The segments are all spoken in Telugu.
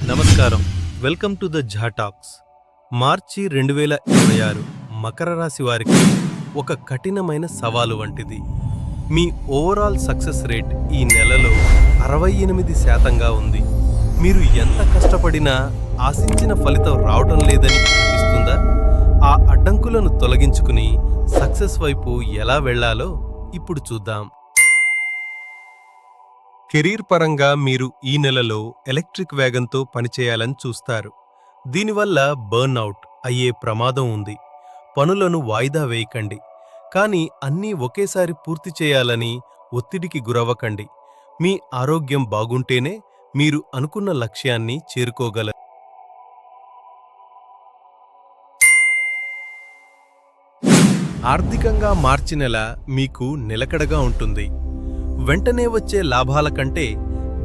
నమస్కారం. వెల్కమ్ టు ద ఝాటాక్స్. మార్చి 2026 మకర రాశి వారికి ఒక కఠినమైన సవాలు వంటిది. మీ ఓవరాల్ సక్సెస్ రేట్ ఈ నెలలో 68% ఉంది. మీరు ఎంత కష్టపడినా ఆశించిన ఫలితం రావటం లేదని అనిపిస్తుందా? ఆ అడ్డంకులను తొలగించుకుని సక్సెస్ వైపు ఎలా వెళ్లాలో ఇప్పుడు చూద్దాం. కెరీర్ పరంగా మీరు ఈ నెలలో ఎలక్ట్రిక్ వేగంతో పనిచేయాలని చూస్తారు. దీనివల్ల బర్న్అవుట్ అయ్యే ప్రమాదం ఉంది. పనులను వాయిదా వేయకండి, కానీ అన్నీ ఒకేసారి పూర్తి చేయాలని ఒత్తిడికి గురవ్వకండి. మీ ఆరోగ్యం బాగుంటేనే మీరు అనుకున్న లక్ష్యాన్ని చేరుకోగలరు. ఆర్థికంగా మార్చి నెల మీకు నిలకడగా ఉంటుంది. వెంటనే వచ్చే లాభాల కంటే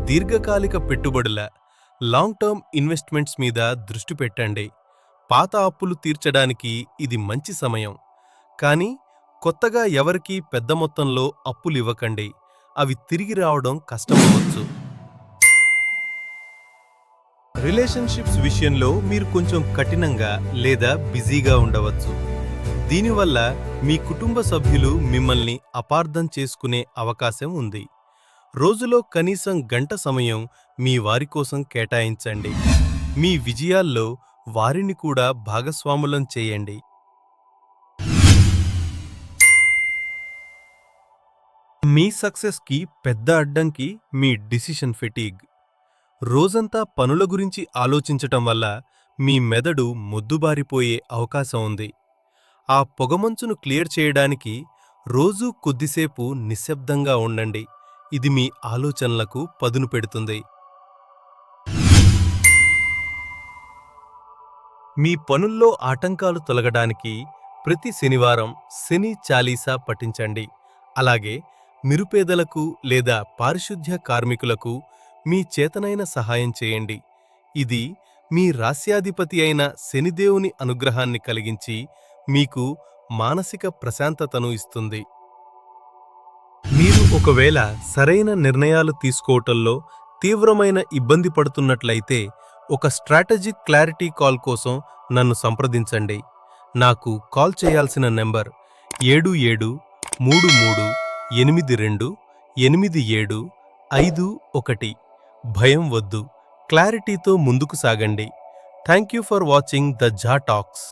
దీర్ఘకాలిక పెట్టుబడుల లాంగ్ టర్మ్ ఇన్వెస్ట్మెంట్స్ మీద దృష్టి పెట్టండి. పాత అప్పులు తీర్చడానికి ఇది మంచి సమయం, కానీ కొత్తగా ఎవరికీ పెద్ద మొత్తంలో అప్పులు ఇవ్వకండి. అవి తిరిగి రావడం కష్టమవచ్చు. రిలేషన్షిప్స్ విషయంలో మీరు కొంచెం కఠినంగా లేదా బిజీగా ఉండవచ్చు. దీనివల్ల మీ కుటుంబ సభ్యులు మిమ్మల్ని అపార్థం చేసుకునే అవకాశం ఉంది. రోజులో కనీసం గంట సమయం మీ వారి కోసం కేటాయించండి. మీ విజయాల్లో వారిని కూడా భాగస్వాములం చేయండి. మీ సక్సెస్కి పెద్ద అడ్డంకి మీ డిసిషన్ ఫెటీగ్. రోజంతా పనుల గురించి ఆలోచించటం వల్ల మీ మెదడు మొద్దుబారిపోయే అవకాశం ఉంది. ఆ పొగమంచును క్లియర్ చేయడానికి రోజూ కొద్దిసేపు నిశ్శబ్దంగా ఉండండి. ఇది మీ ఆలోచనలకు పదును పెడుతుంది. మీ పనుల్లో ఆటంకాలు తొలగడానికి ప్రతి శనివారం శని చాలీసా పఠించండి. అలాగే నిరుపేదలకు లేదా పారిశుద్ధ్య కార్మికులకు మీ చేతనైన సహాయం చేయండి. ఇది మీ రాస్యాధిపతి అయిన శనిదేవుని అనుగ్రహాన్ని కలిగించి మీకు మానసిక ప్రశాంతతను ఇస్తుంది. మీరు ఒకవేళ సరైన నిర్ణయాలు తీసుకోవటంలో తీవ్రమైన ఇబ్బంది పడుతున్నట్లయితే ఒక స్ట్రాటజిక్ క్లారిటీ కాల్ కోసం నన్ను సంప్రదించండి. నాకు కాల్ చేయాల్సిన నెంబర్ 7733828751. భయం వద్దు, క్లారిటీతో ముందుకు సాగండి. Thank you for watching the ఝాటాక్స్.